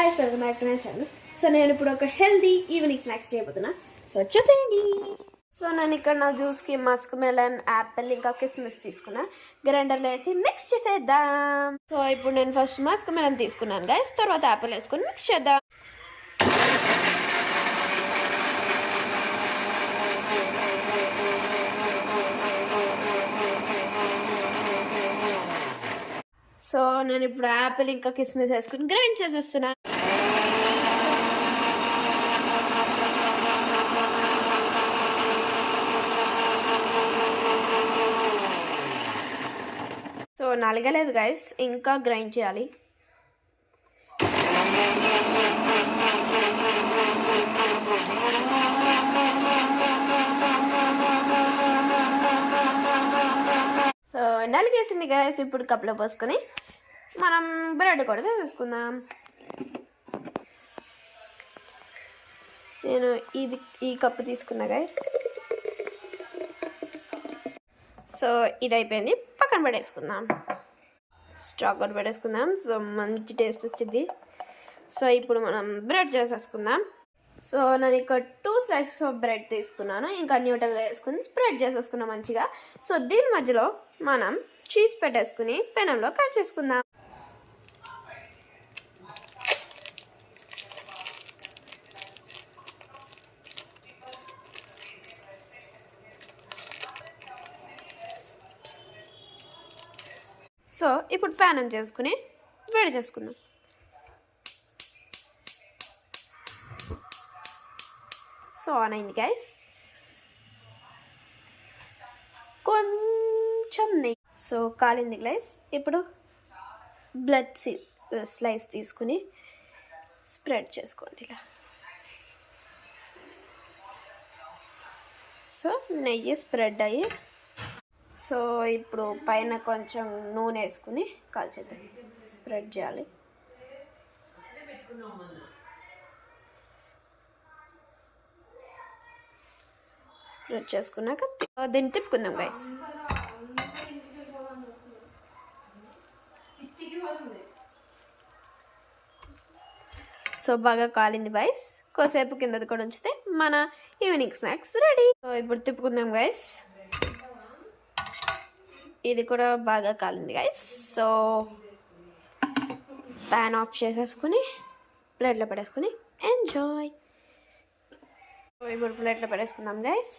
guys, welcome back to my channel. So నేను ఇప్పుడు ఒక హెల్దీ ఈవినింగ్ స్నాక్స్ చేయబోతున్నా. సో వచ్చేసేయండి. సో నేను ఇక్కడ నా జ్యూస్కి మస్క్ మెలన్, యాపిల్ ఇంకా కిస్మిస్ తీసుకున్నా. గ్రైండర్లో వేసి మిక్స్ చేసేద్దాం. సో ఇప్పుడు నేను ఫస్ట్ మస్క్ మెలన్ తీసుకున్నాను గైస్, తర్వాత యాపిల్ వేసుకొని మిక్స్ చేద్దాం. సో నేను ఇప్పుడు యాపిల్ ఇంకా కిస్మిస్ వేసుకుని గ్రైండ్ చేసేస్తున్నా. సో నలగలేదు గైస్, ఇంకా గ్రైండ్ చేయాలి. సో నలిగేసింది గైస్. ఇప్పుడు కప్లో పోసుకొని మనం బ్రెడ్ కూడా చేసేసుకుందాం. నేను ఈ కప్పు తీసుకున్నా గైస్. సో ఇది అయిపోయింది, పక్కన పడేసుకుందాం. స్టాక్ కూడా పడేసుకుందాం. సో మంచి టేస్ట్ వచ్చింది. సో ఇప్పుడు మనం బ్రెడ్ చేసేసుకుందాం. సో నేను ఇక్కడ 2 slices ఆఫ్ బ్రెడ్ తీసుకున్నాను. ఇంకా న్యూటెల్లా వేసుకుని స్ప్రెడ్ చేసేసుకున్నాం మంచిగా. సో దీని మధ్యలో మనం చీజ్ పెట్టేసుకుని పెనంలో కట్ చేసుకుందాం. సో ఇప్పుడు ప్యాన్ ఆన్ చేసుకుని వేడి చేసుకుందాం. సో ఆన్ అయింది గైస్. కొంచెం నెయ్యి. సో కాలింది గైస్. ఇప్పుడు బ్రెడ్ స్లైస్ తీసుకుని స్ప్రెడ్ చేసుకోండి ఇలా. సో నెయ్యి స్ప్రెడ్ అయ్యి, సో ఇప్పుడు పైన కొంచెం నూనె వేసుకుని కాల్చేద్దాం. స్ప్రెడ్ చేయాలి. స్ప్రెడ్ చేసుకున్నాక దీన్ని తిప్పుకుందాం గైస్. సో బాగా కాలింది గైస్. కోసేపు కిందది కూడా ఉంచితే మన ఈవినింగ్ స్నాక్స్ రెడీ. సో ఇప్పుడు తిప్పుకుందాం గైస్. ఇది కూడా బాగా కాలింది గైస్. సో ప్యాన్ ఆఫ్ చేసేసుకుని ప్లేట్లో పెట్టేసుకుని ఎంజాయ్. ఇప్పుడు ప్లేట్లో పెట్టేసుకుందాం గైస్.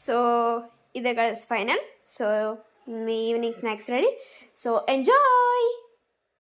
సో ఇదే గైస్ ఫైనల్. సో మీ evening snacks ready. So enjoy.